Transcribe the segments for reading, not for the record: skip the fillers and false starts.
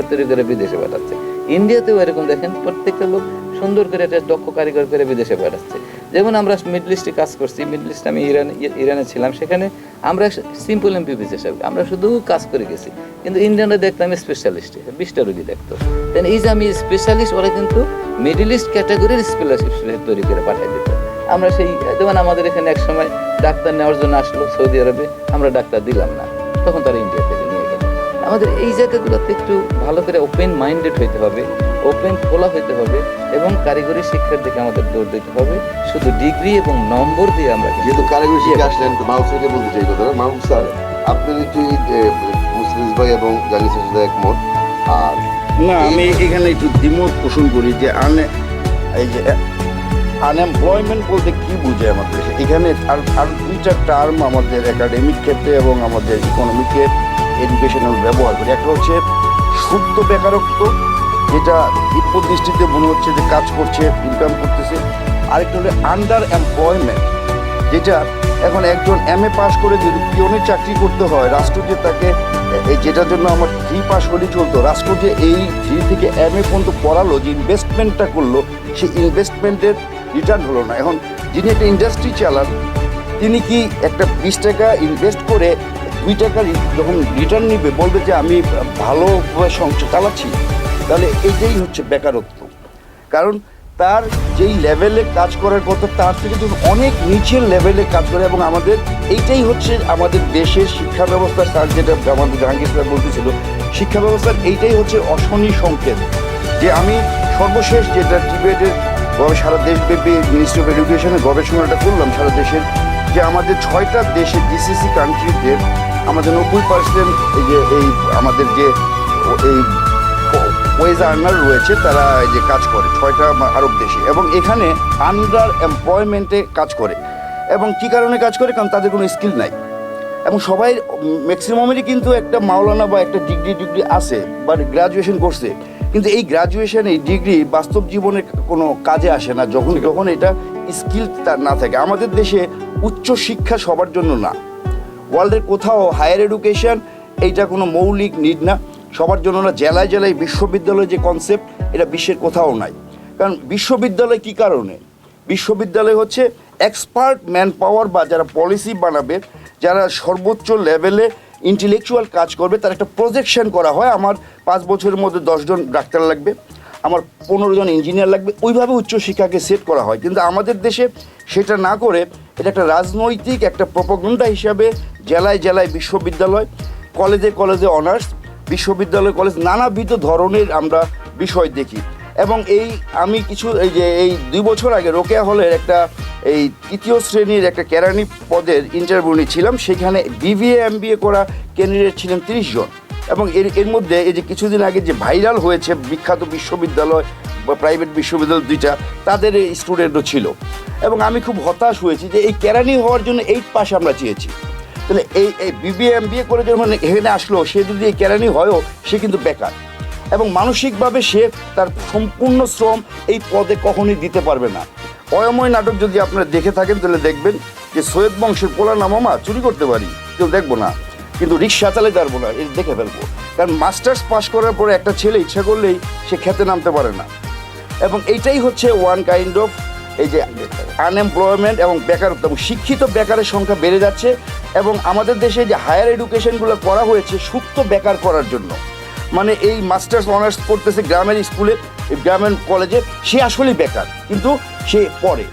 তৈরি করে বিদেশে পাঠাচ্ছে। ইন্ডিয়াতেও এরকম দেখেন, প্রত্যেকটা লোক সুন্দর করে একটা দক্ষ কারিগর করে বিদেশে পাঠাচ্ছে। যেমন আমরা মিডল ইস্টে কাজ করছি, মিডল ইস্টে আমি ইরানে ছিলাম, সেখানে আমরা সিম্পল এমবিবিএস হিসাবে আমরা শুধু কাজ করে গেছি, কিন্তু ইন্ডিয়ানরা দেখতাম স্পেশালিস্ট, 20টা রোগী দেখতো। দেন এই যে আমি স্পেশালিস্ট, ওরা কিন্তু মিডল ইস্ট ক্যাটাগরির স্পেশালিস্ট তৈরি করে পাঠিয়ে দিত। আমরা সেই যেমন আমাদের এখানে এক সময় ডাক্তার নেওয়ার জন্য আসলো সৌদি আরবে, আমরা ডাক্তার দিলাম না, তখন তারা ইন্ডিয়া থেকে নিয়ে গেল। আমাদের এই জায়গাগুলোতে একটু ভালো করে ওপেন মাইন্ডেড হইতে হবে, ওপেন খোলা হইতে হবে, এবং কারিগরি শিক্ষার দিকে আমাদের দৌড় দিতে হবে। শুধু ডিগ্রি এবং নম্বর দিয়ে আমরা যেহেতু কারিগরি শিক্ষা আসলেন, মাহবুব স্যারকে বলতে চাই কথা। মাহবুব স্যার, আপনি কি মুসলিম ভাই এবং জানিসের সাথে একমত? আর না, আমি এখানে একটু দ্বিমত পোষণ করি যে এই যে আনএমপ্লয়মেন্ট বলতে কি বুঝে আমাদের দেশে। এখানে আর দুইটা টার্ম আমাদের একাডেমিক ক্ষেত্রে এবং আমাদের ইকোনমিকে এডুকেশনাল ব্যবহার করি। একটা হচ্ছে শুদ্ধ বেকারত্ব, যেটা দিব্য দৃষ্টিতে মনে হচ্ছে যে কাজ করছে, ইনকাম করতেছে। আরেকটা হলো আন্ডার এমপ্লয়মেন্ট, যেটা এখন একজন MA পাস করে যদি পিওনের চাকরি করতে হয়, রাষ্ট্র যে তাকে যেটার জন্য আমার 3 পাস হলেই চলতো, রাষ্ট্র যে এই 3 থেকে MA পর্যন্ত পড়ালো, যে ইনভেস্টমেন্টটা করলো, সেই ইনভেস্টমেন্টের রিটার্ন হলো না। এখন যিনি একটা ইন্ডাস্ট্রি চালান, তিনি কি একটা 20 টাকা ইনভেস্ট করে 2 টাকা যখন রিটার্ন নিবে, বলবে যে আমি ভালোভাবে সংসার চালাচ্ছি? তাহলে এইটাই হচ্ছে বেকারত্ব। কারণ তার যেই লেভেলে কাজ করার কথা, তার থেকে যখন অনেক নিচের লেভেলে কাজ করে। এবং আমাদের এইটাই হচ্ছে আমাদের দেশের শিক্ষা ব্যবস্থা। স্যার যেটা আমাদের জাহাঙ্গীর স্যার বলতেছিল, শিক্ষা ব্যবস্থার এইটাই হচ্ছে অশনি সংকেত। যে আমি সর্বশেষ যেটা ডিবেটের সারা দেশব্যাপী মিনিস্ট্রি অফ এডুকেশনের গবেষণাটা করলাম সারা দেশের, যে আমাদের 6টা দেশে GCC কান্ট্রিতে আমাদের 90% এই আমাদের যে এই ওয়েজ আর্নার রয়েছে, তারা এই যে কাজ করে 6টা আরব দেশে, এবং এখানে আন্ডার এমপ্লয়মেন্টে কাজ করে। এবং কী কারণে কাজ করে? কারণ তাদের কোনো স্কিল নাই। এবং সবাই ম্যাক্সিমামেরই কিন্তু একটা মাওলানা বা একটা ডিগ্রি আছে বা গ্রাজুয়েশন করছে, কিন্তু এই গ্রাজুয়েশন, এই ডিগ্রি বাস্তব জীবনে কোনো কাজে আসে না যখন এটা স্কিল তার না থাকে। আমাদের দেশে উচ্চ শিক্ষা সবার জন্য না, ওয়ার্ল্ডের কোথাও হায়ার এডুকেশন এইটা কোনো মৌলিক নিড না, সবার জন্য না। জেলায় জেলায় বিশ্ববিদ্যালয় যে কনসেপ্ট, এটা বিশ্বের কোথাও নাই। কারণ বিশ্ববিদ্যালয় কী কারণে? বিশ্ববিদ্যালয় হচ্ছে এক্সপার্ট ম্যান পাওয়ার, বা যারা পলিসি বানাবে, যারা সর্বোচ্চ লেভেলে ইন্টেলেকচুয়াল কাজ করবে, তার একটা প্রজেকশন করা হয়। আমার 5 বছরের মধ্যে 10 জন ডাক্তার লাগবে, আমার 15 জন ইঞ্জিনিয়ার লাগবে, ওইভাবে উচ্চশিক্ষাকে সেট করা হয়। কিন্তু আমাদের দেশে সেটা না করে এটা একটা রাজনৈতিক একটা প্রপাগান্ডা হিসাবে জেলায় জেলায় বিশ্ববিদ্যালয়, কলেজে কলেজে অনার্স, বিশ্ববিদ্যালয় কলেজ, নানাবিধ ধরনের আমরা বিষয় দেখি। এবং আমি এই 2 বছর আগে রোকেয়া হলের একটা এই 3য় শ্রেণীর একটা কেরানি পদের ইন্টারভিউ নিয়েছিলাম। সেখানে BBA MBA করা ক্যান্ডিডেট ছিলেন 30 জন। এবং এর মধ্যে এই যে কিছুদিন আগে যে ভাইরাল হয়েছে বিখ্যাত বিশ্ববিদ্যালয় বা প্রাইভেট বিশ্ববিদ্যালয় 2টা, তাদের স্টুডেন্টও ছিল। এবং আমি খুব হতাশ হয়েছি যে এই কেরানি হওয়ার জন্য 8 পাস আমরা চেয়েছি। তাহলে এই BBA MBA করে যখন এখানে আসলো, সে যদি এই কেরানি হয়ও, সে কিন্তু বেকার। এবং মানসিকভাবে সে তার সম্পূর্ণ শ্রম এই পদে কখনোই দিতে পারবে না। অয়ময় নাটক যদি আপনারা দেখে থাকেন, তাহলে দেখবেন যে সৈয়দ বংশের পোলা না মামা, চুরি করতে পারি, কেউ দেখবো না, কিন্তু রিক্সা চালাতে পারবো না, এটা দেখে ফেলবো। কারণ মাস্টার্স পাস করার পরে একটা ছেলে ইচ্ছা করলেই সে খেতে নামতে পারে না। এবং এইটাই হচ্ছে ওয়ান কাইন্ড অফ এই যে আনএমপ্লয়মেন্ট এবং বেকারত্ব, এবং শিক্ষিত বেকারের সংখ্যা বেড়ে যাচ্ছে। এবং আমাদের দেশে যে হায়ার এডুকেশনগুলো করা হয়েছে সুপ্ত বেকার করার জন্য, মানে এই মাস্টার্স অনার্স করতেছে গ্রামের স্কুলে, গ্রামের কলেজে, সে আসলেই বেকার, কিন্তু সে পড়ে।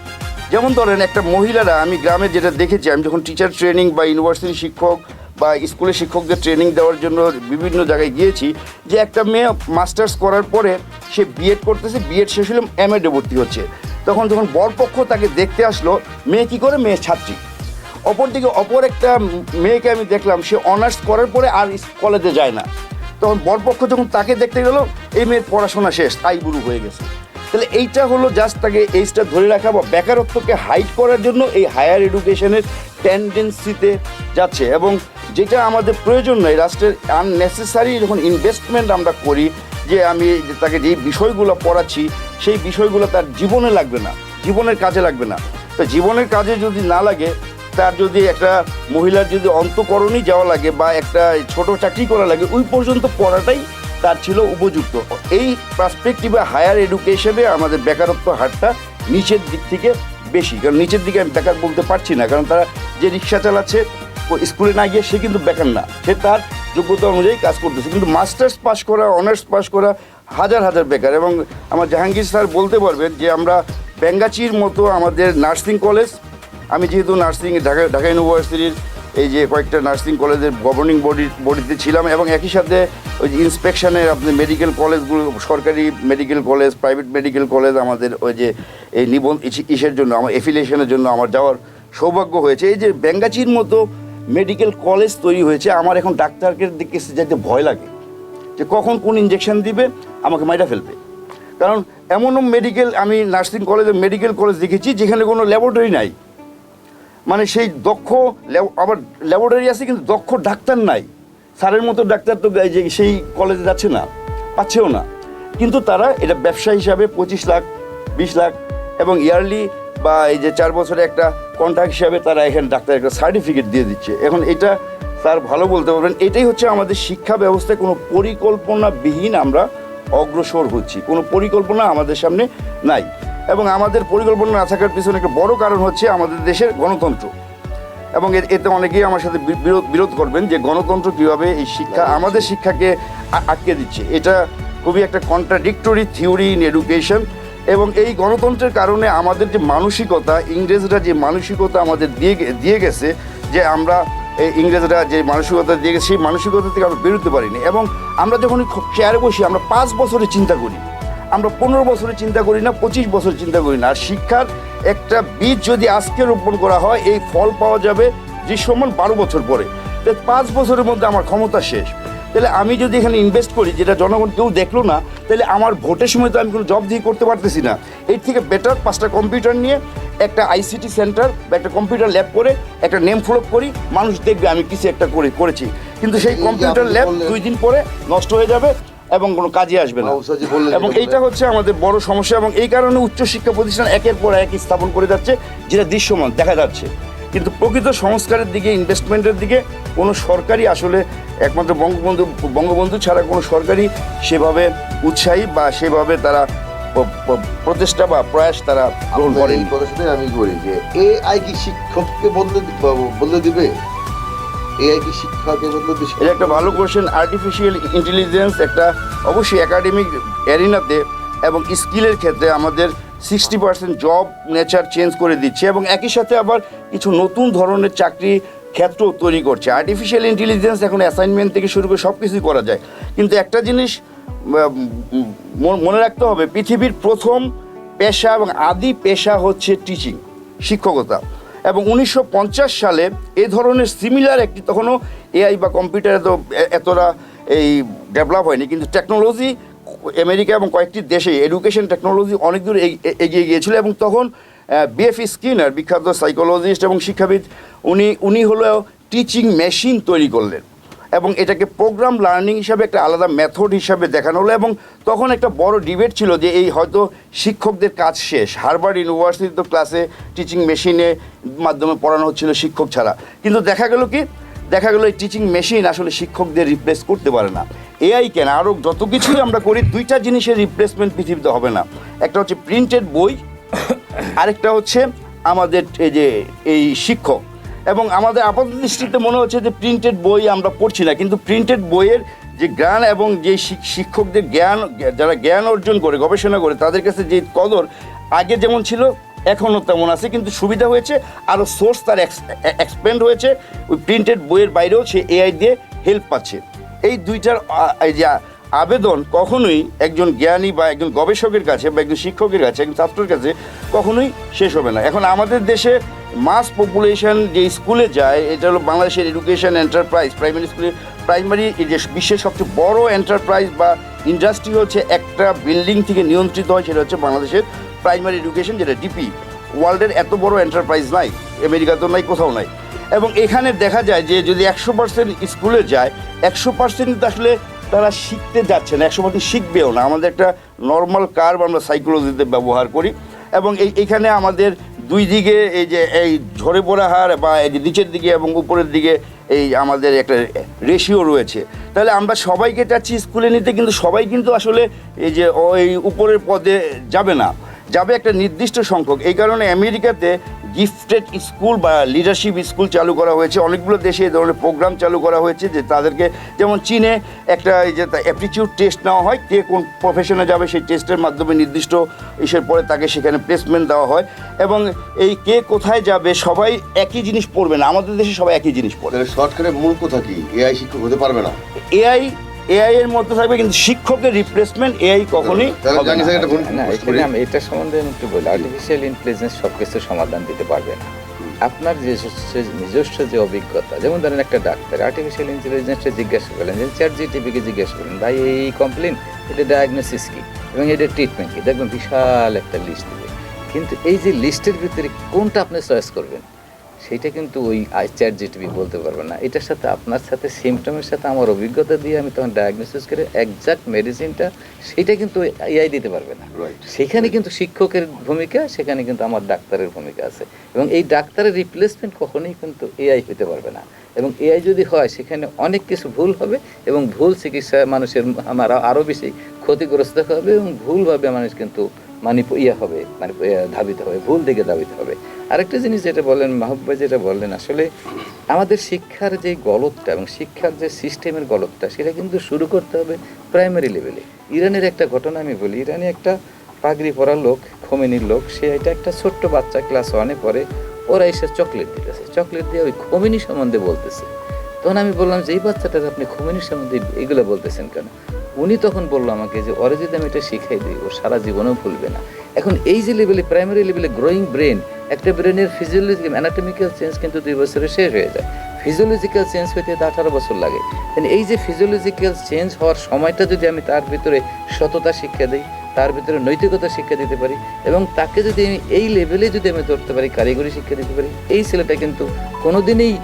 যেমন ধরেন একটা মহিলারা, আমি গ্রামে যেটা দেখেছি, আমি যখন টিচার ট্রেনিং বা ইউনিভার্সিটি শিক্ষক বা স্কুলের শিক্ষকদের ট্রেনিং দেওয়ার জন্য বিভিন্ন জায়গায় গিয়েছি, যে একটা মেয়ে মাস্টার্স করার পরে সে বিএড করতেছে, বিএড শেষ হলে MA ভর্তি হচ্ছে। তখন যখন বরপক্ষ তাকে দেখতে আসলো, মেয়ে কী করে? মেয়ে ছাত্রী। অপরদিকে অপর একটা মেয়েকে আমি দেখলাম, সে অনার্স করার পরে আর কলেজে যায় না। তখন বরপক্ষ যখন তাকে দেখতে গেল, এই মেয়ের পড়াশোনা শেষ, তাই বুড়ো হয়ে গেছে। তাহলে এইটা হলো জাস্ট তাকে এইজটা ধরে রাখা বা বেকারত্বকে হাইড করার জন্য এই হায়ার এডুকেশনের টেন্ডেন্সিতে যাচ্ছে। এবং যেটা আমাদের প্রয়োজন নয়, রাষ্ট্রের আননেসেসারি যখন ইনভেস্টমেন্ট আমরা করি, যে আমি তাকে যেই বিষয়গুলো পড়াচ্ছি সেই বিষয়গুলো তার জীবনে লাগবে না, জীবনের কাজে লাগবে না। তো জীবনের কাজে যদি না লাগে, তার যদি একটা মহিলার যদি অন্তঃকরণই যাওয়া লাগে বা একটা ছোট চাকরি করা লাগে, ওই পর্যন্ত পড়াটাই তার ছিল উপযুক্ত। এই পার্সপেক্টিভে হায়ার এডুকেশনে আমাদের বেকারত্ব হারটা নিচের দিক থেকে বেশি, কারণ নিচের দিকে আমি বেকার বলতে পারছি না, কারণ তারা যে রিক্সা চালাচ্ছে ও স্কুলে না গিয়ে সে কিন্তু বেকার না, সে তার যোগ্যতা অনুযায়ী কাজ করতেছে। কিন্তু মাস্টার্স পাস করা, অনার্স পাস করা হাজার হাজার বেকার। এবং আমার জাহাঙ্গীর স্যার বলতে পারবেন যে আমরা বেঙ্গাচির মতো আমাদের নার্সিং কলেজ, আমি যেহেতু নার্সিং ঢাকা ইউনিভার্সিটির এই যে কয়েকটা নার্সিং কলেজের গভর্নিং বডিতে ছিলাম, এবং একই সাথে ওই যে ইন্সপেকশনের আপনি মেডিকেল কলেজগুলো, সরকারি medical college, private medical college, আমাদের ওই যে এই ইসের জন্য আমার এফিলিয়েশনের জন্য আমার যাওয়ার সৌভাগ্য হয়েছে। এই যে বেঙ্গাচির মতো মেডিকেল কলেজ তৈরি হয়েছে, আমার এখন ডাক্তারকে দিকে যেতে ভয় লাগে যে কখন কোন ইঞ্জেকশন দিবে, আমাকে মাইরা ফেলবে। কারণ এমনও আমি নার্সিং কলেজে মেডিকেল কলেজ দেখেছি যেখানে কোনো ল্যাবরেটরি নাই, মানে সেই দক্ষ আবার ল্যাবরেটরি আছে কিন্তু দক্ষ ডাক্তার নাই। স্যারের মতো ডাক্তার তো যে সেই কলেজে যাচ্ছে না, পাচ্ছেও না, কিন্তু তারা এটা ব্যবসা হিসাবে 25 লাখ 20 লাখ এবং ইয়ারলি বা এই যে 4 বছরে একটা কন্ট্রাক্ট হিসাবে তারা এখানে ডাক্তার একটা সার্টিফিকেট দিয়ে দিচ্ছে। এখন এটা স্যার ভালো বলতে পারবেন, এটাই হচ্ছে আমাদের শিক্ষা ব্যবস্থায় কোনো পরিকল্পনাবিহীন আমরা অগ্রসর হচ্ছি, কোনো পরিকল্পনা আমাদের সামনে নাই। এবং আমাদের পরিকল্পনা না থাকার পিছনে একটা বড় কারণ হচ্ছে আমাদের দেশের গণতন্ত্র। এবং এতে অনেকেই আমার সাথে বিরোধ করবেন যে গণতন্ত্র কীভাবে এই শিক্ষা আমাদের শিক্ষাকে আটকে দিচ্ছে। এটা খুবই একটা কন্ট্রাডিক্টরি থিওরি ইন এডুকেশন। এবং এই গণতন্ত্রের কারণে আমাদের যে মানসিকতা, ইংরেজরা যে মানসিকতা আমাদের দিয়ে গেছে, যে আমরা ইংরেজরা যে মানসিকতা দিয়ে গেছে সেই মানসিকতা থেকে আমরা বেরোতে পারিনি। এবং আমরা যখন চেয়ারে বসি আমরা 5 বছরে চিন্তা করি, আমরা 15 বছরে চিন্তা করি না, 25 বছরে চিন্তা করি না। আর শিক্ষার একটা বীজ যদি আজকে রোপণ করা হয়, এই ফল পাওয়া যাবে দৃশ্যমান 12 বছর পরে। তো 5 বছরের মধ্যে আমার ক্ষমতা শেষ। তাহলে আমি যদি এখানে ইনভেস্ট করি যেটা জনগণ কেউ দেখলো না, তাহলে আমার ভোটের সময় তো আমি কোনো জব দিয়ে করতে পারতেছি না। এর থেকে বেটার 5টা কম্পিউটার নিয়ে একটা আইসিটি সেন্টার বা একটা কম্পিউটার ল্যাব করে একটা নেম ফ্লোপ করি, মানুষ দেখবে আমি কিছু একটা করেছি। কিন্তু সেই কম্পিউটার ল্যাব 2 দিন পরে নষ্ট হয়ে যাবে এবং কোনো কাজে আসবে না। এবং এইটা হচ্ছে আমাদের বড় সমস্যা। এবং এই কারণে উচ্চশিক্ষা প্রতিষ্ঠান একের পর এক স্থাপন করে যাচ্ছে, যেটা দৃশ্যমান দেখা যাচ্ছে। কিন্তু প্রকৃত সংস্কারের দিকে, ইনভেস্টমেন্টের দিকে কোনো সরকারি আসলে একমাত্র বঙ্গবন্ধু ছাড়া কোনো সরকারি সেভাবে উৎসাহী বা সেভাবে তারা প্রচেষ্টা বা প্রয়াস তারা গ্রহণ করেন। এই কথার সাথে আমি করি যে এআই কি শিক্ষককে বদলে দিবে? এআই কি শিক্ষাকে বদলে দিবে? এটা একটা ভালো কোয়েশ্চেন। আর্টিফিশিয়াল ইন্টেলিজেন্স একটা অবশ্যই একাডেমিক অ্যারিনাতে এবং স্কিলের ক্ষেত্রে আমাদের 60% জব নেচার চেঞ্জ করে দিচ্ছে, এবং একই সাথে আবার কিছু নতুন ধরনের চাকরি ক্ষেত্র তৈরি করছে। আর্টিফিশিয়াল ইন্টেলিজেন্স এখন অ্যাসাইনমেন্ট থেকে শুরু করে সব কিছুই করা যায়। কিন্তু একটা জিনিস মনে রাখতে হবে, পৃথিবীর প্রথম পেশা এবং আদি পেশা হচ্ছে টিচিং, শিক্ষকতা। এবং 1950 সালে এই ধরনের সিমিলার একটি, তখনও এআই বা কম্পিউটার এতটা এই ডেভেলপ হয়নি, কিন্তু টেকনোলজি আমেরিকা এবং কয়েকটি দেশে এডুকেশন টেকনোলজি অনেক দূর এগিয়ে গিয়েছিল। এবং তখন বিএফ স্কিনার, বিখ্যাত সাইকোলজিস্ট এবং শিক্ষাবিদ, উনি হলো টিচিং মেশিন তৈরি করলেন এবং এটাকে প্রোগ্রাম লার্নিং হিসাবে একটা আলাদা মেথড হিসাবে দেখানো হলো। এবং তখন একটা বড় ডিবেট ছিল যে এই হয়তো শিক্ষকদের কাজ শেষ। হার্ভার্ড ইউনিভার্সিটি তো ক্লাসে টিচিং মেশিনের মাধ্যমে পড়ানো হচ্ছিল শিক্ষক ছাড়া। কিন্তু দেখা গেল এই টিচিং মেশিন আসলে শিক্ষকদের রিপ্লেস করতে পারে না। এআই কেন, আরও যত কিছুই আমরা করি, 2টা জিনিসের রিপ্লেসমেন্ট পৃথিবীতে হবে না। একটা হচ্ছে প্রিন্টেড বই, আরেকটা হচ্ছে আমাদের এই শিক্ষক। এবং আমাদের আপাত দৃষ্টিতে মনে হচ্ছে যে প্রিন্টেড বই আমরা পড়ছি না, কিন্তু প্রিন্টেড বইয়ের যে জ্ঞান এবং যে শিক্ষকদের জ্ঞান, যারা জ্ঞান অর্জন করে গবেষণা করে, তাদের কাছে যে কদর আগে যেমন ছিল এখনও তেমন আছে। কিন্তু সুবিধা হয়েছে আরও সোর্স তার এক্সপ্যান্ড হয়েছে। ওই প্রিন্টেড বইয়ের বাইরেও সে এআই দিয়ে হেল্প পাচ্ছে। এই 2টার এই যে আবেদন কখনোই একজন জ্ঞানী বা একজন গবেষকের কাছে বা একজন শিক্ষকের কাছে, একজন ছাত্রের কাছে কখনোই শেষ হবে না। এখন আমাদের দেশে মাস পপুলেশন যে স্কুলে যায়, এটা হলো বাংলাদেশের এডুকেশন এন্টারপ্রাইজ। প্রাইমারি যে বিশ্বের সবচেয়ে বড় এন্টারপ্রাইজ বা ইন্ডাস্ট্রি হচ্ছে একটা বিল্ডিং থেকে নিয়ন্ত্রিত হয়, সেটা হচ্ছে বাংলাদেশের প্রাইমারি এডুকেশন, যেটা ডিপি। ওয়ার্ল্ডের এত বড় এন্টারপ্রাইজ নাই, আমেরিকাতেও নাই, কোথাও নাই। এবং এখানে দেখা যায় যে যদি 100% স্কুলে যায়, 100% আসলে তারা শিখতে যাচ্ছে না, 100% শিখবেও না। আমাদের একটা নর্মাল কার্ভ আমরা সাইকোলজিতে ব্যবহার করি। এবং এইখানে আমাদের দুই দিকে এই যে এই ঝরে পড়া হার বা এই যে নিচের দিকে এবং উপরের দিকে এই আমাদের একটা রেশিও রয়েছে, তাহলে আমরা সবাইকে চাচ্ছি স্কুলে নিতে, কিন্তু সবাই কিন্তু আসলে এই যে ওই উপরের পদে যাবে না, যাবে একটা নির্দিষ্ট সংখ্যক। এই কারণে আমেরিকাতে গিফটেড স্কুল বা লিডারশিপ স্কুল চালু করা হয়েছে, অনেকগুলো দেশে এই ধরনের প্রোগ্রাম চালু করা হয়েছে, যে তাদেরকে যেমন চীনে একটা এই যে অ্যাপটিটিউড টেস্ট নেওয়া হয়, কে কোন প্রফেশনে যাবে সেই টেস্টের মাধ্যমে নির্দিষ্ট ইসের পরে তাকে সেখানে প্লেসমেন্ট দেওয়া হয়, এবং এই কে কোথায় যাবে সবাই একই জিনিস পড়বে না, আমাদের দেশে সবাই একই জিনিস পড়ে। তাহলে শর্টকাটে মূল কথা কি, এআই শিক্ষক হতে পারবে না? এআই এর মধ্যে থাকবে, কিন্তু শিক্ষকের রিপ্লেসমেন্ট এআই কখনোই তাহলে হবে জানি না। স্যার একটা ভুল না, প্রশ্ন এখানে করি। আমি এটা সম্বন্ধে আমি একটু বলি। আর্টিফিশিয়াল ইন্টেলিজেন্স সব কিছু সমাধান দিতে পারবে না। আপনার যে নিজস্ব যে অভিজ্ঞতা, যেমন ধরেন একটা ডাক্তার আর্টিফিশিয়াল ইন্টেলিজেন্সকে জিজ্ঞাসা করলেন, যে চ্যাট জিটিপিকে জিজ্ঞাসা করলেন, ভাই এই কমপ্লেন, এটা ডায়াগনোসিস কি এবং এটা ট্রিটমেন্ট কি, দেখবেন বিশাল একটা লিস্ট দিবে। কিন্তু এই যে লিস্টের ভিতরে কোনটা আপনি চয়েস করবেন, সেইটা কিন্তু ওই চ্যাট জিটিপি বলতে পারবে না। এটার সাথে আপনার সাথে সিমটমের সাথে আমার অভিজ্ঞতা দিয়ে আমি তখন ডায়াগনোসিস করে একজাক্ট মেডিসিনটা, সেটা কিন্তু এআই দিতে পারবে না। Right. সেখানে কিন্তু শিক্ষকের ভূমিকা, সেখানে কিন্তু আমার ডাক্তারের ভূমিকা আছে, এবং এই ডাক্তারের রিপ্লেসমেন্ট কখনোই কিন্তু এআই হতে পারবে না। এবং এআই যদি হয়, সেখানে অনেক কিছু ভুল হবে, এবং ভুল চিকিৎসা মানুষের আমার আরও বেশি ক্ষতিগ্রস্ত হবে, এবং ভুলভাবে মানুষ কিন্তু ধাবিত হবে, ভুল দিকে ধাবিত হবে। আরেকটা জিনিস যেটা বললেন মাহবুব ভাই, যেটা বললেন, আসলে আমাদের শিক্ষার যে গলতটা এবং শিক্ষার যে সিস্টেমের গলতটা, সেটা কিন্তু শুরু করতে হবে প্রাইমারি লেভেলে। ইরানের একটা ঘটনা আমি বলি। ইরানে একটা পাগড়ি পরা লোক, খোমেনির লোক, সে এটা একটা ছোট্ট বাচ্চা ক্লাস 1-এ পড়ে, ওরা এসে চকলেট দিতেছে, চকলেট দিয়ে ওই খোমেনি সম্বন্ধে বলতেছে। তখন আমি বললাম যে এই বাচ্চাটার আপনি খোমেনির সম্বন্ধে এগুলো বলতেছেন কেন? উনি তখন বললো আমাকে যে ওরা যদি আমি এটা শিখাই দিই, ও সারা জীবনেও ভুলবে না। এখন এই যে লেভেলে, প্রাইমারি লেভেলে গ্রোয়িং ব্রেন, একটা ব্রেনের ফিজিওলজিক্যাল অ্যানাটমিক্যাল চেঞ্জ কিন্তু 2 বছরে শেষ হয়ে যায়। ফিজিওলজিক্যাল চেঞ্জ হইতে 18 বছর লাগে। এই যে ফিজিওলজিক্যাল চেঞ্জ হওয়ার সময়টা যদি আমি তার ভিতরে সততা শিক্ষা দিই, তার ভিতরে নৈতিকতা শিক্ষা দিতে পারি, এবং তাকে যদি আমি এই লেভেলে যদি আমি ধরতে পারি, কারিগরি শিক্ষা দিতে পারি, এই ছেলেটা কিন্তু কোনোদিনই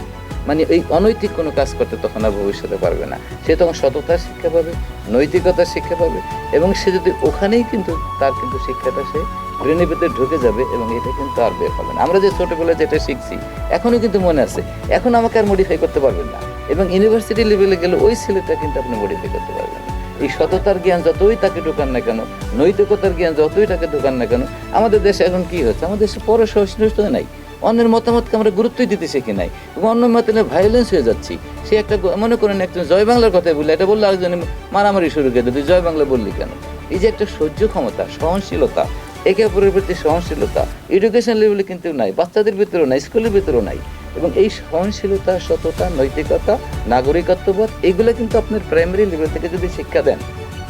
এই অনৈতিক কোনো কাজ করতে তখন আর ভবিষ্যতে পারবে না। সে তখন সততার শিক্ষা পাবে, নৈতিকতার শিক্ষা পাবে, এবং সে যদি ওখানেই কিন্তু তার কিন্তু শিক্ষাটা সে ব্রেনের ভিতরে ঢুকে যাবে, এবং এটা কিন্তু আর বের হবে না। আমরা যে ছোটোবেলায় যেটা শিখছি এখনও কিন্তু মনে আছে, এখন আমাকে আর মডিফাই করতে পারবেন না, এবং ইউনিভার্সিটি লেভেলে গেলে ওই ছেলেটা কিন্তু আপনি মডিফাই করতে পারবেন না। এই সততার জ্ঞান যতই তাকে ঢোকান না কেন, নৈতিকতার জ্ঞান যতই তাকে ঢোকান না কেন, আমাদের দেশে এখন কি হচ্ছে, আমাদের দেশে পরে সহিষ্ণুতা নাই, অন্যের মতামতকে আমরা গুরুত্বই দিতে শিখি নাই, এবং অন্য মতে ভায়োলেন্স হয়ে যাচ্ছি। সে একটা মনে করেন একজন জয় বাংলার কথা বললে, এটা বললে আরেকজন মারামারি শুরু করে দেবে, তুই জয় বাংলা বললি কেন? এই যে একটা সহ্য ক্ষমতা, সহনশীলতা, একে অপরের প্রতি সহনশীলতা এডুকেশন লেভেলে কিন্তু নাই, বাচ্চাদের ভিতরেও নাই, স্কুলের ভিতরেও নাই। এবং এই সহনশীলতা, সততা, নৈতিকতা, নাগরিকত্ববোধ, এইগুলো কিন্তু আপনার প্রাইমারি লেভেল থেকে যদি শিক্ষা দেন,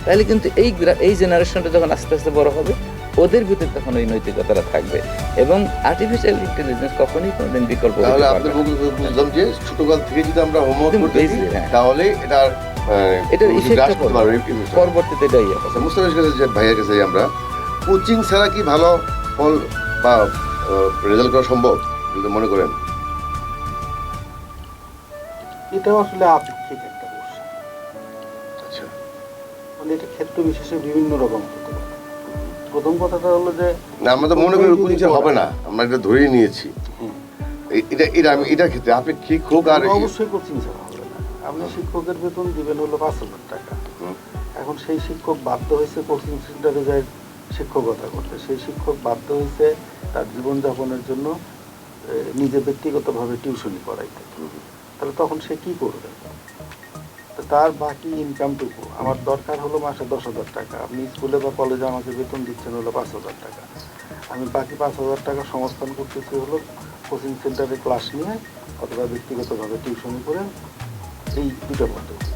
তাহলে কিন্তু এই জেনারেশনটা যখন আস্তে আস্তে বড় হবে, ওদের ভিতরে তখন ওই নৈতিকতাটা থাকবে, এবং আর্টিফিশিয়াল ইন্টেলিজেন্স কখনোই কোনোদিন বিকল্প হতে তাহলে পারবে আপনার না। মুখে বুঝলাম যে ছোটকাল থেকে যদি আমরা হোমওয়ার্ক একদম করতে basically, হ্যাঁ। তাহলে এটার ইফেক্টটা করতে পারবে। পরবর্তীতে এটাই হবে। আচ্ছা, মুস্তাফিজের কাছে যে ভাইয়ের কাছে আমরা, কোচিং ছাড়া কি ভালো ফল বা রেজাল্ট করা সম্ভব যদি মনে করেন? এটাও আসলে আপেক্ষিক একটা প্রশ্ন। আচ্ছা, মানে এটা ক্ষেত্র বিশেষে বিভিন্ন রকম হতে পারে। প্রথম কথাটা হলো যে না আমরা তো মনে করি কোচিং ছাড়া হবে না, আমরা এটা ধরেই নিয়েছি। এটার ক্ষেত্রে আপেক্ষিক হোক আর অবশ্যই কোচিং ছাড়া হবে না। আপনি শিক্ষকের বেতন দিবেন হলো 5,000 টাকা। এখন সেই শিক্ষক বাধ্য হয়েছে কোচিং সেন্টারে যায় শিক্ষকতা করতে, সেই শিক্ষক বাধ্য হয়েছে তার জীবনযাপনের জন্য নিজে ব্যক্তিগতভাবে টিউশনি করাইতে। তাহলে তখন সে কি করবে? তো তার বাকি ইনকামটুকু আমার দরকার হলো মাসে 10,000 টাকা। আপনি স্কুলে বা কলেজে আমাকে বেতন দিচ্ছেন হলো 5,000 টাকা। আমি বাকি 5,000 টাকা সংস্থান করতেছি হলো কোচিং সেন্টারে ক্লাস নিয়ে অথবা ব্যক্তিগতভাবে টিউশনি করে, এই দুটো পদ্ধতি।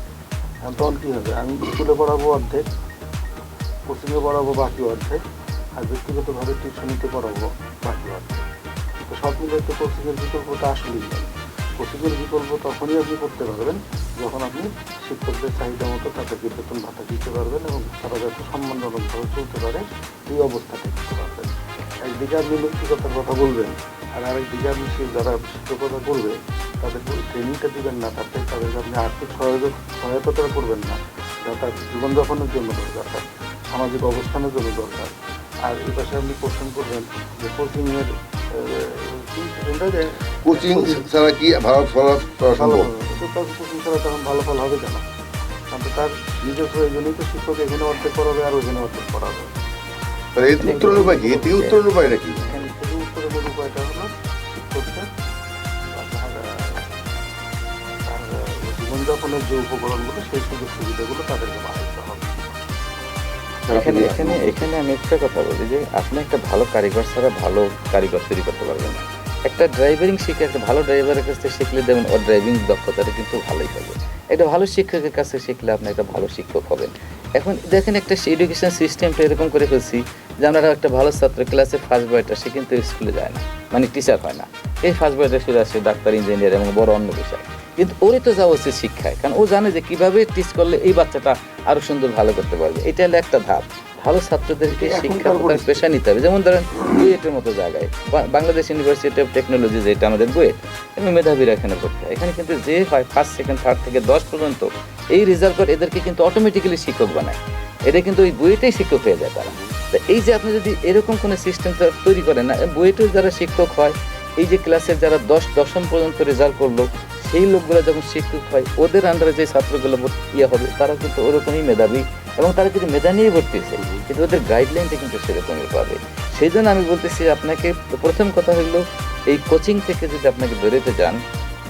তখন কী হবে? আমি স্কুলে পড়াবো অর্ধেক, কোচিংয়ে পড়াবো বাকি অর্ধেক, আর ব্যক্তিগতভাবে টিউশনিতে পড়াবো বাকি অর্ধেক। তো সব মিলে তো কোচিংয়ের বিকল্পটা আসলেই নেই। কোচিংয়ের বিকল্প তখনই আপনি করতে পারবেন যখন আপনি শিক্ষকদের চাহিদা মতো তাদেরকে বেতন ভাতা দিতে পারবেন, এবং তারা যাতে সম্মানজনকভাবে চলতে পারে এই অবস্থাটা দিতে পারবেন। একদিকে আপনি নৈতিকতার কথা বলবেন, আর আরেকদিকে আপনি যারা শিক্ষকতা করবে তাদেরকে ট্রেনিংটা দিবেন না, তাদেরকে আপনি আর্থিক সহায়তা করবেন না, যা তার জীবনযাপনের জন্য দরকার, তার সামাজিক অবস্থানের জন্য দরকার। আর এই পাশে আপনি কোশ্চেন করবেন যে কোচিংয়ের কোচিং ছাড়া কি ভালো ফল করা সম্ভব? কোচিং ছাড়া তখন ভালো ফল হবে কেন? কারণ তো তার নিজের প্রয়োজনেই তো শিক্ষক এখানে অর্ধেক করাবে আর ওইখানে অর্ধেক করাবে। তাহলে এর উত্তরণ উপায় কি? এর থেকে উত্তরণ উপায়টা কি? এখান থেকে উত্তরের উপায়টা হলো শিক্ষককে আপনার তার জীবনযাপনের যে উপকরণগুলো সেই সুযোগ সুবিধাগুলো তাদেরকে বানাইতে হবে। এখানে এখানে এখানে আমি একটা কথা বলি যে আপনি একটা ভালো কারিগর ছাড়া ভালো কারিগর তৈরি করতে পারবেন না। একটা ড্রাইভারিং শিখে একটা ভালো ড্রাইভারের কাছ থেকে শিখলে দেখুন ওর ড্রাইভিং দক্ষতাটা কিন্তু ভালোই হবে। একটা ভালো শিক্ষকের কাছে শিখলে আপনি একটা ভালো শিক্ষক হবেন। এখন দেখেন একটা এডুকেশন সিস্টেমটা এরকম করে ফেলছি যে আমরা একটা ভালো ছাত্র ক্লাসে ফার্স্ট বয়টা সে কিন্তু স্কুলে যায় না, মানে টিচার হয় না। এই ফার্স্ট বয়টা সে আসে ডাক্তার, ইঞ্জিনিয়ার এবং বড় অন্য বিষয়, কিন্তু ওরই তো যাওয়া উচিত শিক্ষায়, কারণ ও জানে যে কীভাবে টিচ করলে এই বাচ্চাটা আরও সুন্দর ভালো করতে পারবে। এটা হলো একটা ধাপ। ভালো ছাত্রদেরকে শিক্ষা পেশা নিতে হবে। যেমন ধরেন বুয়েটের মতো জায়গায়, বাংলাদেশ ইউনিভার্সিটি অফ টেকনোলজি যেটা আমাদের বুয়েট, এবং মেধাবীরা এখানে পড়তে হয়। এখানে কিন্তু যে হয় ফার্স্ট, সেকেন্ড, থার্ড থেকে 10 পর্যন্ত এই রেজাল্ট করে এদেরকে কিন্তু অটোমেটিক্যালি শিক্ষক বানায়। এটা কিন্তু ওই বুয়েটেই শিক্ষক হয়ে যায় তারা। তো এই যে আপনি যদি এরকম কোনো সিস্টেম তৈরি করেন না, বুয়েটেও যারা শিক্ষক হয়, এই যে ক্লাসের যারা 10ম পর্যন্ত রেজাল্ট করলো সেই লোকগুলো যখন শিক্ষক হয় ওদের আন্ডারে যে ছাত্রগুলো ইয়ে হবে তারা কিন্তু ওরকমই মেধাবী এবং তারা কিন্তু মেধা নিয়েই ভর্তি হয়েছে, কিন্তু ওদের গাইডলাইনটা কিন্তু সেরকমই পাবে। সেই জন্য আমি বলতেছি আপনাকে প্রথম কথা হলো এই কোচিং থেকে যদি আপনাকে বেরোতে যান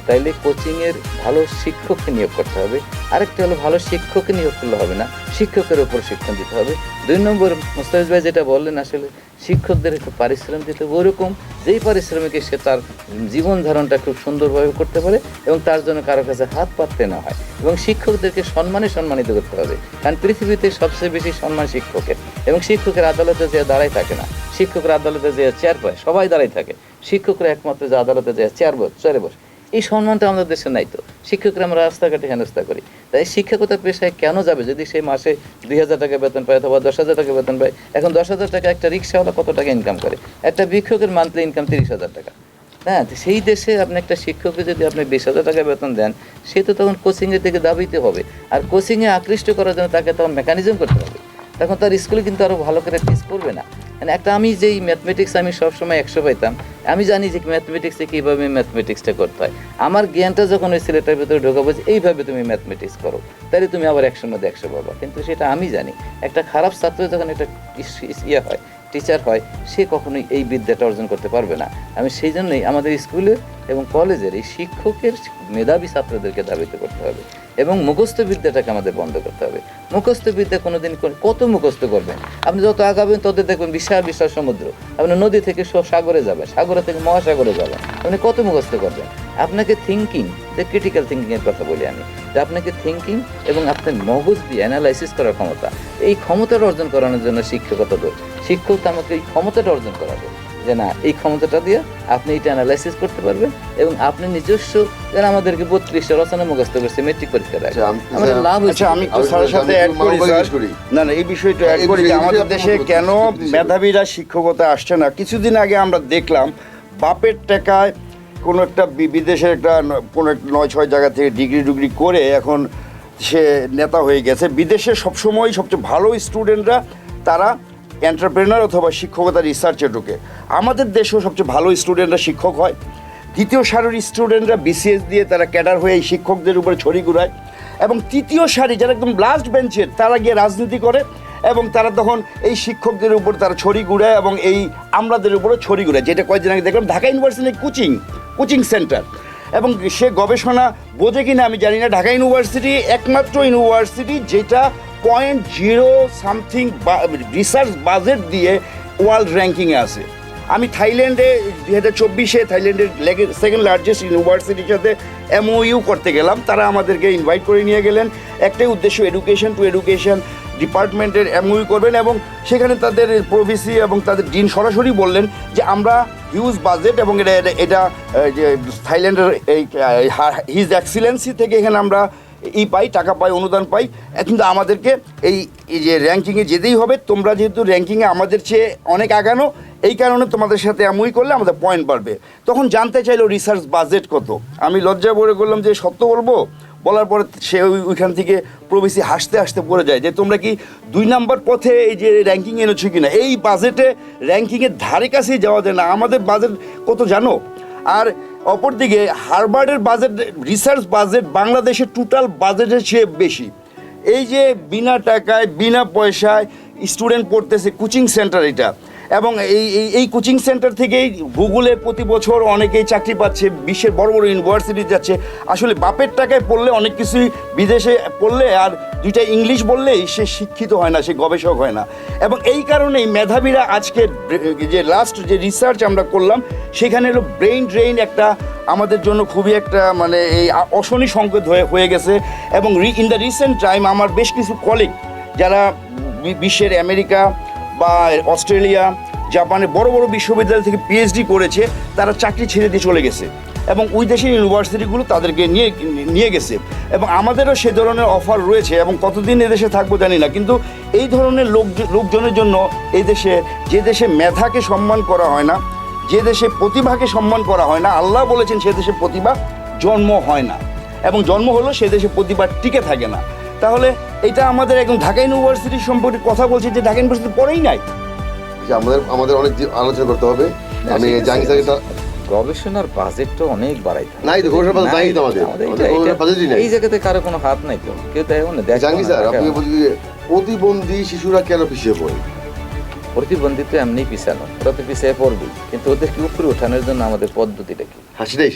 তাইলে কোচিংয়ের ভালো শিক্ষককে নিয়োগ করতে হবে। আরেকটা হলো ভালো শিক্ষককে নিয়োগ করলে হবে না, শিক্ষকের উপর শিক্ষণ দিতে হবে। 2 নম্বর মোস্তাফিজ ভাই যেটা বললেন, আসলে শিক্ষকদের একটু পারিশ্রম দিতে হবে ওরকম যেই পারিশ্রমিকে সে তার জীবন ধারণটা খুব সুন্দরভাবে করতে পারে এবং তার জন্য কারো কাছে হাত পাততে না হয়। এবং শিক্ষকদেরকে সম্মানিত করতে হবে, কারণ পৃথিবীতে সবচেয়ে বেশি সম্মান শিক্ষকের। এবং শিক্ষকের আদালতে যে দাঁড়ায় থাকে না, শিক্ষকের আদালতে যে চেয়ার পায় সবাই দাঁড়ায় থাকে, শিক্ষকরা একমাত্র যে আদালতে যে চেয়ারে বসে। এই সম্মানটা আমাদের দেশে নাই। তো শিক্ষকরা আমরা রাস্তাঘাটে হেনস্থা করি। তাই শিক্ষকতা পেশায় কেন যাবে যদি সেই মাসে 2000 টাকা বেতন পায় অথবা 10,000 টাকা বেতন পায়? এখন 10,000 টাকা একটা রিক্সাওয়ালা কত টাকা ইনকাম করে? একটা বিক্ষোভের মান্থলি ইনকাম 30,000 টাকা। হ্যাঁ, সেই দেশে আপনি একটা শিক্ষককে যদি আপনি 20,000 টাকা বেতন দেন, সে তো তখন কোচিংয়ের দিকে দাবিতে হবে। আর কোচিংয়ে আকৃষ্ট করার জন্য তাকে তখন মেকানিজম করতে হবে। তখন তার স্কুলে কিন্তু আরও ভালো করে টিচ করবে না। মানে একটা আমি যেই ম্যাথমেটিক্স আমি সবসময় 100 পাইতাম, আমি জানি যে ম্যাথমেটিক্সে কীভাবে ম্যাথমেটিক্সটা করতে হয়। আমার জ্ঞানটা যখন ওই ছেলেটার ভিতরে ঢোকাবো যে এইভাবে তুমি ম্যাথমেটিক্স করো, তাহলে তুমি আবার 100 মধ্যে 100 পাবা। কিন্তু সেটা আমি জানি। একটা খারাপ ছাত্র যখন একটা হয় টিচার হয়, সে কখনোই এই বিদ্যাটা অর্জন করতে পারবে না। আমি সেই জন্যই আমাদের স্কুলের এবং কলেজের এই শিক্ষকের মেধাবী ছাত্রদেরকে ধাবিত করতে হবে এবং মুখস্থ বিদ্যাটাকে আমাদের বন্ধ করতে হবে। মুখস্থ বিদ্যা কোনোদিন কত মুখস্থ করবেন? আপনি যত আগাবেন তত দেখবেন বিশাল বিশাল সমুদ্র। আপনি নদী থেকে সাগরে যাবেন, সাগরে থেকে মহাসাগরে যাবেন, আপনি কত মুখস্থ করবেন? আপনাকে থিঙ্কিং, যে ক্রিটিক্যাল থিঙ্কিংয়ের কথা বলি আমি, যে আপনাকে থিঙ্কিং এবং আপনার মগজ দিয়ে অ্যানালাইসিস করার ক্ষমতা, এই ক্ষমতাটা অর্জন করানোর জন্য শিক্ষকতা দরকার। শিক্ষক তো আমাকে এই ক্ষমতাটা অর্জন করাবে যে না, এই ক্ষমতাটা দিয়ে আপনি এটা অ্যানালাইসিস করতে পারবেন এবং আপনি নিজস্ব, যেন আমাদেরকে 32টা রচনা মুখস্থ করছে মেট্রিক পরীক্ষার আগে, আমাদের লাভ হচ্ছে। আমি একটু স্যারের সাথে অ্যাড করি স্যার। না এই বিষয়টা অ্যাড করি যে আমাদের দেশে কেন মেধাবীরা শিক্ষকতা আসছে না। কিছুদিন আগে আমরা দেখলাম বাপের টাকায় কোনো একটা বিদেশের একটা কোনো 9-6 জায়গা থেকে ডিগ্রি করে এখন সে নেতা হয়ে গেছে। বিদেশে সবসময় সবচেয়ে ভালো স্টুডেন্টরা তারা এন্টারপ্রেনার অথবা শিক্ষকতা রিসার্চে ঢুকে। আমাদের দেশেও সবচেয়ে ভালো স্টুডেন্টরা শিক্ষক হয়। দ্বিতীয় সারির স্টুডেন্টরা বিসিএস দিয়ে তারা ক্যাডার হয়ে এই শিক্ষকদের উপরে ছড়ি ঘুরায় এবং তৃতীয় সারি যারা একদম লাস্ট বেঞ্চের তারা গিয়ে রাজনীতি করে এবং তারা তখন এই শিক্ষকদের উপর তারা ছড়ি ঘুরায় এবং এই আমলাদের উপরে ছড়ি ঘুরায়। যেটা কয়েকদিন আগে দেখলাম ঢাকা ইউনিভার্সিটির কোচিং সেন্টার, এবং সে গবেষণা বোঝে কিনা আমি জানি না, ঢাকা ইউনিভার্সিটি একমাত্র ইউনিভার্সিটি যেটা 0.0 সামথিং রিসার্চ বাজেট দিয়ে ওয়ার্ল্ড র্যাঙ্কিংয়ে আছে। আমি থাইল্যান্ডে 2024-এ থাইল্যান্ডের সেকেন্ড লার্জেস্ট ইউনিভার্সিটির সাথে MOU করতে গেলাম। তারা আমাদেরকে ইনভাইট করে নিয়ে গেলেন। একটাই উদ্দেশ্য, এডুকেশন টু এডুকেশন ডিপার্টমেন্টের MOU করবেন এবং সেখানে তাদের প্রভিসি এবং তাদের ডিন সরাসরি বললেন যে আমরা হিউজ বাজেট এবং এটা যে থাইল্যান্ডের এই হিজ এক্সিলেন্সি থেকে এখানে আমরা পাই, টাকা পাই, অনুদান পাই, কিন্তু আমাদেরকে এই যে র্যাঙ্কিংয়ে যেতেই হবে। তোমরা যেহেতু র্যাঙ্কিংয়ে আমাদের চেয়ে অনেক আগানো, এই কারণে তোমাদের সাথে এমনই করলে আমাদের পয়েন্ট বাড়বে। তখন জানতে চাইলো রিসার্চ বাজেট কত। আমি লজ্জা ভরে করলাম যে সত্য বলবো, বলার পরে সে ওইখান থেকে প্রবেশী হাসতে হাসতে পড়ে যায় যে তোমরা কি 2 নাম্বার পথে এই যে র্যাঙ্কিং এনেছো কিনা, এই বাজেটে র্যাঙ্কিংয়ের ধারে কাছেই যাওয়া যায় না, আমাদের বাজেট কত জানো? আর অপরদিকে হার্ভার্ডের বাজেট, রিসার্চ বাজেট বাংলাদেশের টোটাল বাজেটের চেয়ে বেশি। এই যে বিনা টাকায় বিনা পয়সায় স্টুডেন্ট পড়তেছে কোচিং সেন্টার এটা, এবং এই কোচিং সেন্টার থেকেই গুগলে প্রতি বছর অনেকেই চাকরি পাচ্ছে, বিশ্বের বড় বড় ইউনিভার্সিটি যাচ্ছে। আসলে বাপের টাকায় পড়লে অনেক কিছুই, বিদেশে পড়লে আর 2টা ইংলিশ বললেই সে শিক্ষিত হয় না, সে গবেষক হয় না। এবং এই কারণেই মেধাবীরা আজকে যে লাস্ট যে রিসার্চ আমরা করলাম সেখানে হলো ব্রেইন ড্রেইন একটা আমাদের জন্য খুবই একটা মানে এই অশনি সংকেত হয়ে গেছে। এবং ইন দ্য রিসেন্ট টাইম আমার বেশ কিছু কলিগ যারা বিশ্বের আমেরিকা বা অস্ট্রেলিয়া, জাপানে বড় বড় বিশ্ববিদ্যালয় থেকে পিএইচডি করেছে, তারা চাকরি ছেড়ে দিয়ে চলে গেছে এবং ওই দেশের ইউনিভার্সিটিগুলো তাদেরকে নিয়ে গেছে। এবং আমাদেরও সে ধরনের অফার রয়েছে এবং কতদিন এদেশে থাকবো জানি না। কিন্তু এই ধরনের লোকজনের জন্য এই দেশে, যে দেশে মেধাকে সম্মান করা হয় না, যে দেশে প্রতিভাকে সম্মান করা হয় না, আল্লাহ বলেছেন সে দেশে প্রতিভা জন্ম হয় না, এবং জন্ম হলো সে দেশে প্রতিভা টিকে থাকে না। তাহলে এটা আমাদের একদম ঢাকা ইউনিভার্সিটির সম্পর্কে কথা বলছি যে ঢাকা ইউনিভার্সিটি পড়েই নাই। যে আমাদের অনেক আলোচনা করতে হবে। আমি জানি স্যার গবেষণার বাজেটটা অনেক বাড়াই নাই তো, গবেষণার বাজেট নাই তো আমাদের বাজেটই নাই। এই জায়গাতে কারো কোনো হাত নাই তো, কেউ তাই জানি স্যার, আপনি বলছি যে প্রতিবন্ধী শিশুরা কেন পিছিয়ে পড়ে? প্রতিবন্ধী তো এমনি পিছানো, ওরা তো পিছিয়ে পড়বে, কিন্তু ওদেরকে উপরে ওঠানোর জন্য আমাদের পদ্ধতিটা কি? সেটাই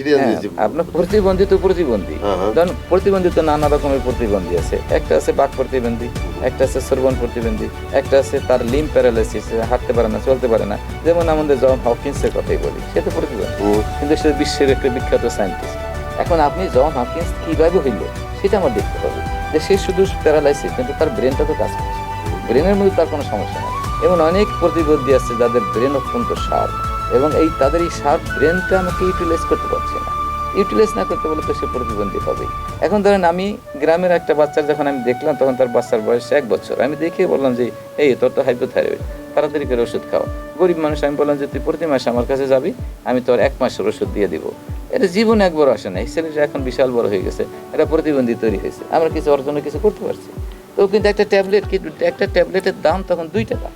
আপনার প্রতিবন্ধী তো প্রতিবন্ধী, কারণ প্রতিবন্ধী তো নানা রকমের প্রতিবন্ধী আছে। একটা আছে বাক প্রতিবন্ধী, একটা আছে শ্রবণ প্রতিবন্ধী, একটা আছে তার লিম প্যারালাইসিস, হাঁটতে পারে না, চলতে পারে না। যেমন আমাদের জন হকিন্সের কথাই বলি, সে তো প্রতিবন্ধী, কিন্তু সে বিশ্বের একটা বিখ্যাত সায়েন্টিস্ট। এখন আপনি জন হকিন্স কিভাবে হইল সেটা আমার দেখতে হবে, যে সে শুধু প্যারালাইসিস, কিন্তু তার ব্রেনটা তো কাজ করছে, ব্রেনের মধ্যে তার কোনো সমস্যা নেই। এবং অনেক প্রতিবন্ধী আছে যাদের ব্রেন অত্যন্ত শার্প, এবং তাদের এই শার্প ব্রেনটা আমাকে ইউটিলাইজ করতে পারছে না। ইউটিলাইজ না করতে বলে তো সে প্রতিবন্ধী হবেই। এখন ধরেন আমি গ্রামের একটা বাচ্চার যখন আমি দেখলাম, তখন তার বাচ্চার বয়স 1 বছর, আমি দেখে বললাম যে এই তোর তো হাইপোথাইরয়েড, তাড়াতাড়ি করে ওষুধ খাও। গরিব মানুষ, আমি বললাম যে তুই প্রতি মাসে আমার কাছে যাবি, আমি তোর 1 মাসের ওষুধ দিয়ে দিব। এটা জীবনে একবার আসে না, এই ছেলেটা এখন বিশাল বড় হয়ে গেছে, এটা প্রতিবন্ধী তৈরি হয়েছে, আমরা কিছু ওর জন্য কিছু করতে পারছি তো। কিন্তু একটা ট্যাবলেটের দাম তখন 2 টাকা।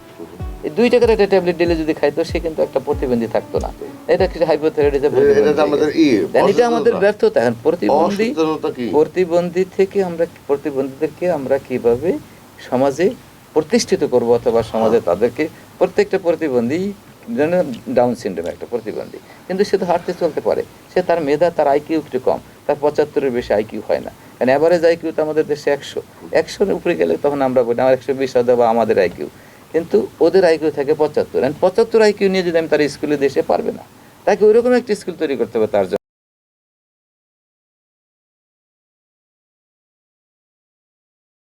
এই 2 টাকার একটা ট্যাবলেট দিলে যদি খাইতো, সে কিন্তু একটা প্রতিবন্ধী থাকতো না। এটা কিছু হাইপোথাইরয়েডিজম, এটা আমাদের ব্যর্থতা। এখন প্রতিবন্ধীদেরকে আমরা কিভাবে সমাজে প্রতিষ্ঠিত করব, অথবা সমাজে তাদেরকে, প্রত্যেকটা প্রতিবন্ধী যেন ডাউন সিনড্রোম একটা প্রতিবন্ধী, কিন্তু সে তো হাঁটতে চলতে পারে, সে তার মেধা, তার আইকিউ একটু কম, তার 75-এর বেশি আইকিউ হয় না। কারণ অ্যাভারেজ আইকিউ তো আমাদের দেশে 100-এর উপরে গেলে তখন আমরা বলি আমার 120 বা আমাদের আইকিউ, কিন্তু ওদের আইকিউ থাকে 75। 75 আইকিউ নিয়ে যদি আমি তার স্কুলে দেশে পারবে না, তাকে ওইরকম একটা স্কুল তৈরি করতে হবে তার জন্য।